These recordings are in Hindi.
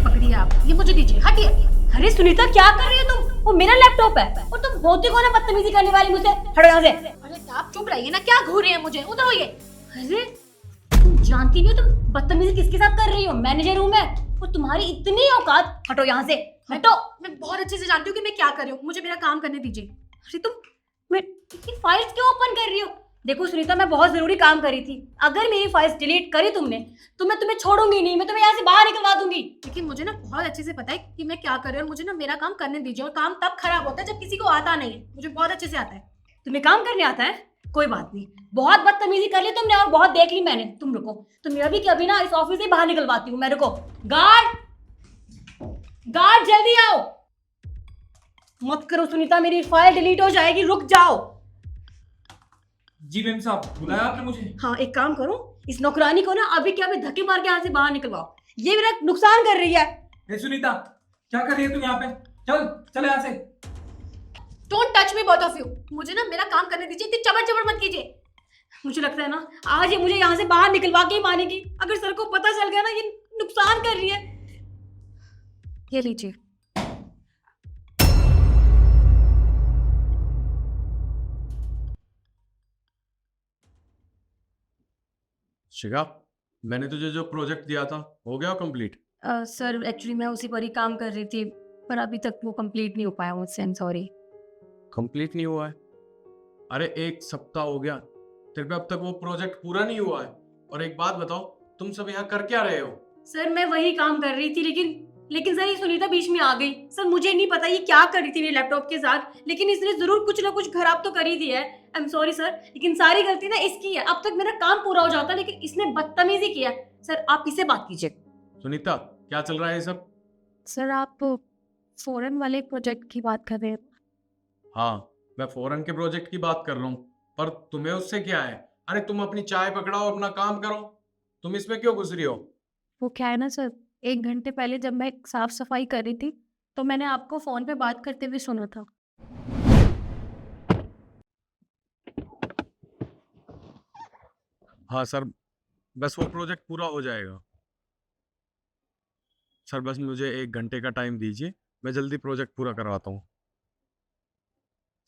पकड़ी आप, ये मुझे दीजिए, हटिए। अरे सुनीता क्या कर रही हो तुम? वो मेरा लैपटॉप है और तुम होती कौन है बदतमीजी करने वाली मुझसे? हटो यहाँ से। अरे आप चुप रहिए ना, क्या घूर रही है मुझे, उधर होइए। अरे तुम जानती भी हो तुम बदतमीजी किसके साथ कर रही हो? मैनेजर हूँ मैं और तुम्हारी इतनी औकात। हटो यहाँ से, हटो। मैं बहुत अच्छे से जानती हूँ कि मैं क्या कर रही हूँ, मुझे मेरा काम करने दीजिए। अरे तुम मेरी फाइल्स क्यों ओपन कर रही हो? देखो सुनीता, मैं बहुत जरूरी काम करी थी। अगर मेरी फाइल्स डिलीट करी तुमने तो मैं तुम्हें छोड़ूंगी नहीं, मैं तुम्हें यहाँ से बाहर निकलवा दूंगी। लेकिन मुझे ना बहुत अच्छे से पता है कि मैं क्या कर रही हूँ और मुझे ना मेरा काम करने दीजिए। और काम तब खराब होता है जब किसी को आता नहीं है, मुझे बहुत अच्छे से आता है। तुम्हें काम करने आता है? कोई बात नहीं, बहुत बदतमीजी कर ली तुमने और बहुत देख ली मैंने। तुम रुको, तुम अभी के अभी ना इस ऑफिस से बाहर निकलवाती हूँ मैं। रुको, गार्ड गार्ड जल्दी आओ। मत करो सुनीता, मेरी फाइल डिलीट हो जाएगी, रुक जाओ। जी मैम साहब, बुलाया आपने मुझे? हाँ, एक काम करो, इस नौकरानी को ना अभी के अभी धक्के मार के यहाँ से बाहर निकलवाओ। ये मेरा नुकसान कर रही है। हे सुनीता, क्या कर रही है तुम यहाँ पे? चल यहाँ से। Don't touch me both of you. मुझे ना मेरा काम करने दीजिए, इतनी चबर चबर मत कीजिए। मुझे लगता है ना आज ये मुझे यहाँ से बाहर निकलवा के ही मानेगी। अगर सर को पता चल गया ना ये नुकसान कर रही है। ये लीजिए। शिखा, मैंने तुझे जो प्रोजेक्ट दिया था हो गया कंप्लीट? सर एक्चुअली मैं उसी पर ही काम कर रही थी, पर अभी तक वो कंप्लीट नहीं हो पाया मुझसे। I am sorry. कंप्लीट नहीं हुआ है? अरे 1 सप्ताह हो गया, तेरे पे अब तक वो प्रोजेक्ट पूरा नहीं हुआ है। और एक बात बताओ, तुम सब यहाँ कर क्या रहे हो? सर मैं वही काम कर रही थी, लेकिन सर ये सुनीता बीच में आ गई। सर मुझे नहीं पता ये क्या कर रही थी मेरे लैपटॉप के साथ, लेकिन इसने जरूर कुछ ना कुछ खराब तो कर ही दिया है। आई एम सॉरी सर, लेकिन सारी गलती ना इसकी है। अब तक मेरा काम पूरा हो जाता लेकिन इसने बदतमीजी किया। सर आप इससे बात कीजिए। सुनीता, क्या चल रहा है ये सब? सर आप फॉरेन वाले प्रोजेक्ट की बात कर रहे हैं? हाँ, मैं फॉरेन के प्रोजेक्ट की बात कर रहा हूँ, पर तुम्हें उससे क्या है? अरे तुम अपनी चाय पकड़ाओ, अपना काम करो। तुम इसमें क्यों घुस रही हो? वो क्या है ना सर, 1 घंटे पहले जब मैं साफ सफाई कर रही थी तो मैंने आपको फोन पे बात करते हुए सुना था। हाँ सर, बस वो प्रोजेक्ट पूरा हो जाएगा। सर बस मुझे 1 घंटे का टाइम दीजिए, मैं जल्दी प्रोजेक्ट पूरा करवाता हूँ।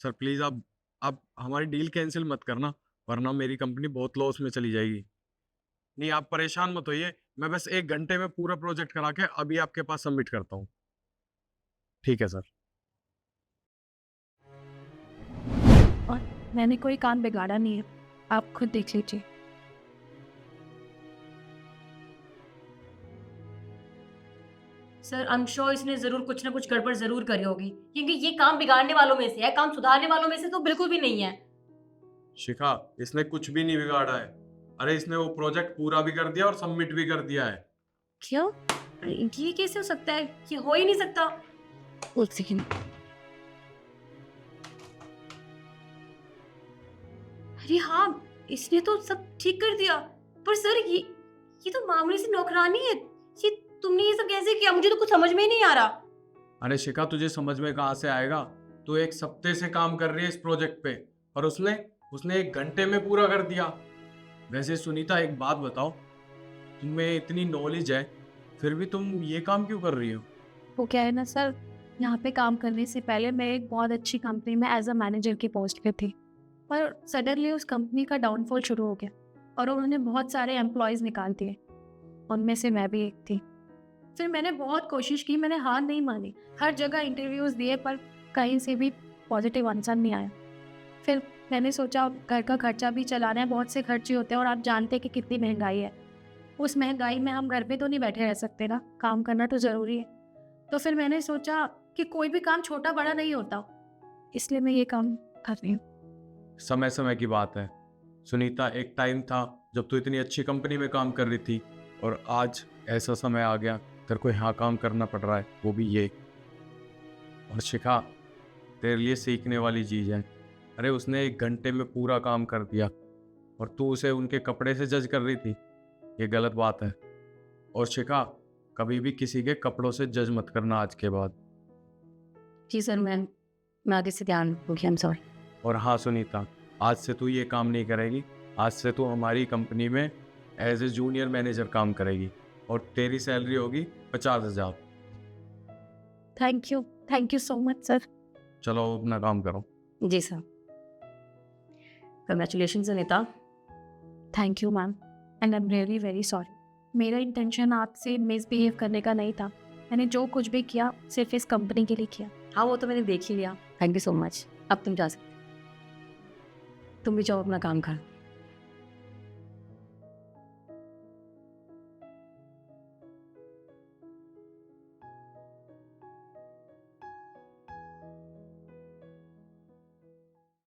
सर प्लीज़ आप हमारी डील कैंसिल मत करना, वरना मेरी कंपनी बहुत लॉस में चली जाएगी। नहीं, आप परेशान मत होइए, मैं बस 1 घंटे में पूरा प्रोजेक्ट करा के अभी आपके पास सबमिट करता हूँ। ठीक है सर। और मैंने कोई काम बिगाड़ा नहीं है, आप खुद देख लीजिए। सर आई एम श्योर इसने जरूर कुछ ना कुछ गड़बड़ जरूर करी होगी, क्योंकि ये काम बिगाड़ने वालों में से है, काम सुधारने वालों में से तो बिल्कुल भी नहीं है। शिखा, इसने कुछ भी नहीं बिगाड़ा है। अरे इसने वो प्रोजेक्ट पूरा भी कर दिया और सबमिट भी कर दिया है। क्यों? ये कैसे हो सकता है? ये हो ही नहीं सकता। एक सेकेंड। अरे हाँ, इसने तो सब ठीक कर दिया। पर सर ये तो मामूली सी नौकरानी है। ये तुमने ये सब कैसे किया? मुझे तो कुछ समझ में ही नहीं आ रहा। अरे शिखा, तुझे समझ में कहाँ से आएगा? तू 1 सप्ते से काम कर रही है इस प्रोजेक्ट पे और उसने 1 घंटे में पूरा कर दिया। वैसे सुनीता, एक बात बताओ, तुम्हें इतनी नॉलेज है फिर भी तुम ये काम क्यों कर रही हो? वो क्या है ना सर, यहाँ पे काम करने से पहले मैं एक बहुत अच्छी कंपनी में एज अ मैनेजर की पोस्ट पे थी, पर सडनली उस कंपनी का डाउनफॉल शुरू हो गया और उन्होंने बहुत सारे एम्प्लॉयज़ निकाल दिए, उनमें से मैं भी एक थी। फिर मैंने बहुत कोशिश की, मैंने हार नहीं मानी, हर जगह इंटरव्यूज़ दिए पर कहीं से भी पॉजिटिव आंसर नहीं आया। फिर मैंने सोचा घर का खर्चा भी चलाना है, बहुत से खर्चे होते हैं और आप जानते हैं कि कितनी महंगाई है। उस महंगाई में हम घर पे तो नहीं बैठे रह सकते ना, काम करना तो ज़रूरी है। तो फिर मैंने सोचा कि कोई भी काम छोटा बड़ा नहीं होता, इसलिए मैं ये काम कर रही हूँ। समय समय की बात है सुनीता, एक टाइम था जब तू इतनी अच्छी कंपनी में काम कर रही थी और आज ऐसा समय आ गया तेरे को यहाँ काम करना पड़ रहा है, वो भी ये। और शिखा, तेरे लिए सीखने वाली चीज़ है। अरे उसने 1 घंटे में पूरा काम कर दिया और तू उसे उनके कपड़े से जज कर रही थी, ये गलत बात है। और शिखा, कभी भी किसी के कपड़ों से जज मत करना आज के बाद। जी सर, मैं आगे से ध्यान रखूंगी। I am sorry. और हाँ सुनीता, आज से तू ये काम नहीं करेगी, आज से तू हमारी कंपनी में एज ए जूनियर मैनेजर काम करेगी और तेरी सैलरी होगी 50,000। Thank you so much sir. चलो अपना काम करो। जी sir. Congratulation Sunita. Thank you ma'am and I am really very sorry. मेरा इंटेंशन आपसे मिसबिहेव करने का नहीं था। मैंने जो कुछ भी किया सिर्फ इस कंपनी के लिए किया। हाँ वो तो मैंने देख ही लिया। Thank you so much. अब तुम जा सकते, तुम भी जाओ अपना काम कर।